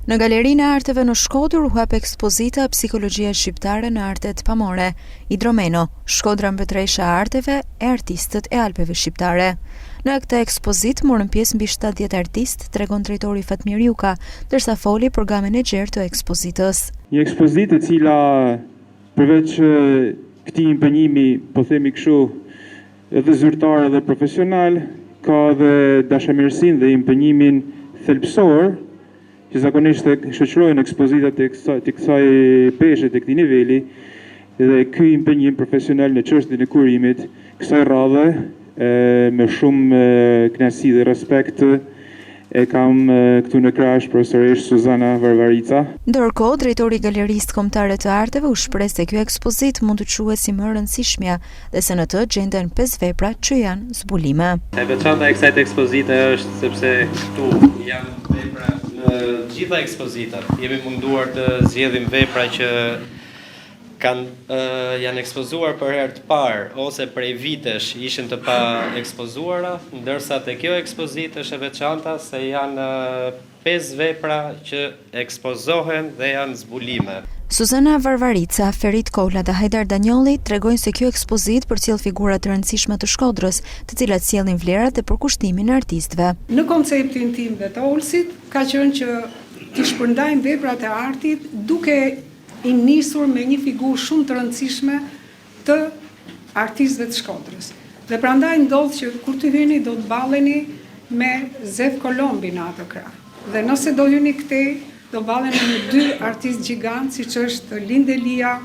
Në Galerinë e Arteve në Shkodër u hap ekspozita Psikologjia shqiptare në artet pamore, Idromeno, Shkodra mbretëresha e arteve e artistët e Alpeve shqiptare. Në këtë ekspozitë morën pjesë mbi 70 artistë, tregon drejtori Fatmir Juka, ndërsa foli për gamën e gjerë të ekspozitës. Një ekspozitë e cila përveç këtij impenjimi, po themi kështu, edhe zyrtar edhe profesional, ka edhe dashamirësinë dhe impenjimin thelbësor që zakonisht shoqërojnë ekspozitat të kësaj peshe, të këtij niveli, dhe ky impenjim profesional në çështjen e kurimit, kësaj radhe, me shumë kënaqësi dhe respekt, e kam këtu në krash profesoresh Suzana Varvarica. Ndërkohë, drejtori i Galerisë Kombëtare të Arteve u shpreh se ky ekspozitë mund të quhet si më e rëndësishmja dhe se në të gjenden 5 vepra që janë zbulime. E veçanta e kësaj ekspozite është sepse këtu janë vepra në gjitha ekspozitat. Jemi munduar të zgjedhim vepra që janë ekspozuar për herë të parë ose prej vitesh ishin të pa ekspozuara, ndërsa te kjo ekspozitë është e veçanta se janë 5 vepra që ekspozohen dhe janë zbulime. Suzana Varvarica, Ferit Kohla dhe Hajdar Danjolli tregojnë se kjo ekspozitë përcjell figura të rëndësishme të Shkodrës, të cilat sjellin vlerat dhe përkushtimin e artistëve. Në konceptin tim dhe të Olsit ka qenë që të shpërndajmë veprat e artit duke i nisur me një figurë shumë të rëndësishme të artistëve të Shkodrës. Dhe prandaj ndodh që kur të hyni do të balleni me Zev Kolombi në atë krah. Dhe nëse do hyni këtej, do balleni me 2 artistë gjigant, siç është Lindelia,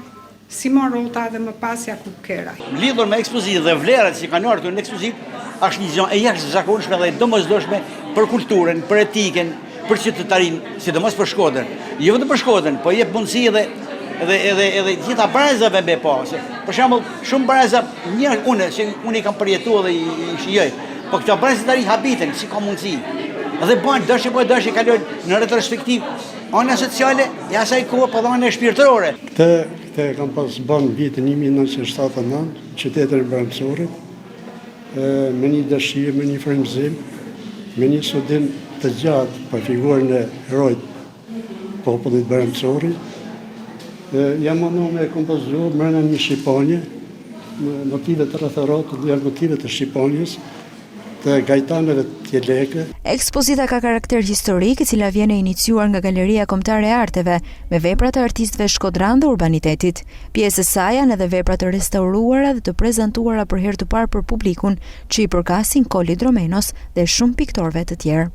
Simon Rota dhe më pas Jakub Keraj. Lidhur me ekspozitën dhe vlerat që kanë ardhur në ekspozitë, është një gjë e jashtëzakonshme dhe domosdoshme për kulturën, për etikën, për qytetarinë, sidomos për Shkodrën. Jo vetëm për Shkodrën, po jep mundësi edhe gjitha barazave me pasë. Për shembull, shumë baraza unë i kam përjetuar dhe i shijoj. Po këto baraza tani habiten, si ka mundësi. Dhe bën dashje kalojnë në retrospektiv ana sociale e asaj kohë po dhanë shpirtërore. Këtë kam pas bën vitin 1979, qytetin e Bramësorit, me një dashje, me një frymëzim, me një studim të gjatë për figurën e herojt popullit Bramësorit. Jam mundu me kompozuar mbrana një shqipanje, motivet rretharate dhe motivet e shqipanjes, të gajtanëve të Leke. Ekspozita ka karakter historik, e cila vjen e iniciuar nga Galeria Kombëtare e Arteve, me vepra të artistëve shkodran dhe urbanitetit. Pjesë e saj janë edhe vepra të restauruara dhe të prezantuara për herë të parë për publikun, që i përkasin Koli Idromenos dhe shumë piktorëve të tjerë.